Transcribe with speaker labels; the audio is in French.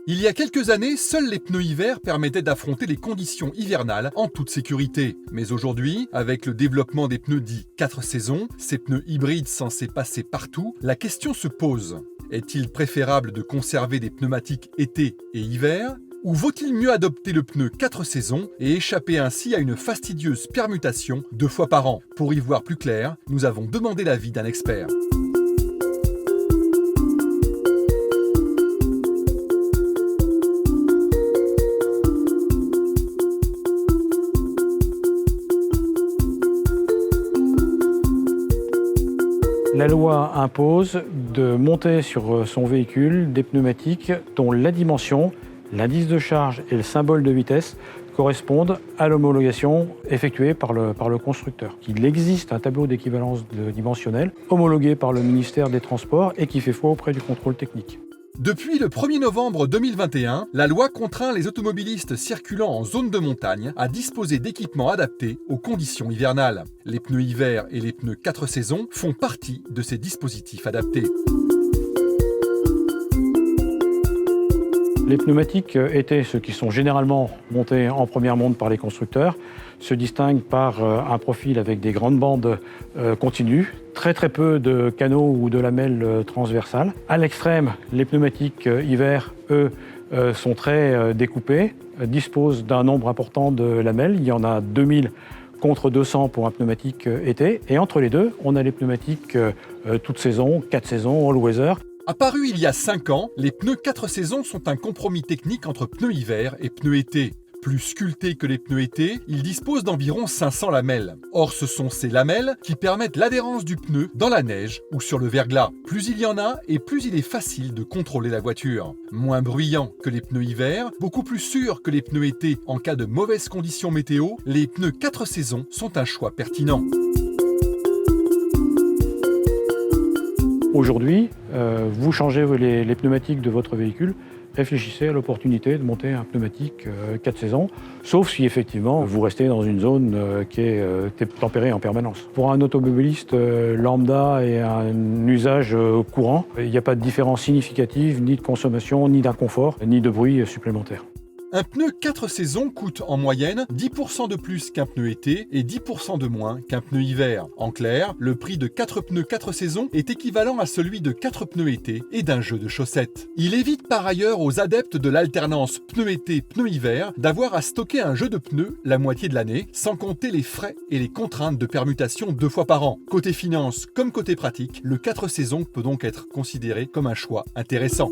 Speaker 1: Il y a quelques années, seuls les pneus hiver permettaient d'affronter les conditions hivernales en toute sécurité. Mais aujourd'hui, avec le développement des pneus dits 4 saisons, ces pneus hybrides censés passer partout, la question se pose. Est-il préférable de conserver des pneumatiques été et hiver ? Ou vaut-il mieux adopter le pneu 4 saisons et échapper ainsi à une fastidieuse permutation 2 fois par an ? Pour y voir plus clair, nous avons demandé l'avis d'un expert.
Speaker 2: La loi impose de monter sur son véhicule des pneumatiques dont la dimension, l'indice de charge et le symbole de vitesse correspondent à l'homologation effectuée par le constructeur. Il existe un tableau d'équivalence dimensionnelle homologué par le ministère des Transports et qui fait foi auprès du contrôle technique.
Speaker 1: Depuis le 1er novembre 2021, la loi contraint les automobilistes circulant en zone de montagne à disposer d'équipements adaptés aux conditions hivernales. Les pneus hiver et les pneus 4 saisons font partie de ces dispositifs adaptés.
Speaker 2: Les pneumatiques été, ceux qui sont généralement montés en première monte par les constructeurs, se distinguent par un profil avec des grandes bandes continues, très peu de canaux ou de lamelles transversales. À l'extrême, les pneumatiques hiver, eux, sont très découpés, disposent d'un nombre important de lamelles. Il y en a 2000 contre 200 pour un pneumatique été. Et entre les deux, on a les pneumatiques toute saison, 4 saisons, all weather.
Speaker 1: Apparus il y a 5 ans, les pneus 4 saisons sont un compromis technique entre pneus hiver et pneus été. Plus sculptés que les pneus été, ils disposent d'environ 500 lamelles. Or, ce sont ces lamelles qui permettent l'adhérence du pneu dans la neige ou sur le verglas. Plus il y en a et plus il est facile de contrôler la voiture. Moins bruyants que les pneus hiver, beaucoup plus sûrs que les pneus été en cas de mauvaises conditions météo, les pneus 4 saisons sont un choix pertinent.
Speaker 2: Aujourd'hui, vous changez les pneumatiques de votre véhicule, réfléchissez à l'opportunité de monter un pneumatique 4 saisons, sauf si effectivement vous restez dans une zone qui est tempérée en permanence. Pour un automobiliste lambda et un usage courant, il n'y a pas de différence significative, ni de consommation, ni d'inconfort, ni de bruit supplémentaire.
Speaker 1: Un pneu 4 saisons coûte en moyenne 10% de plus qu'un pneu été et 10% de moins qu'un pneu hiver. En clair, le prix de 4 pneus 4 saisons est équivalent à celui de 4 pneus été et d'un jeu de chaussettes. Il évite par ailleurs aux adeptes de l'alternance pneu été, pneu hiver d'avoir à stocker un jeu de pneus la moitié de l'année, sans compter les frais et les contraintes de permutation 2 fois par an. Côté finance comme côté pratique, le 4 saisons peut donc être considéré comme un choix intéressant.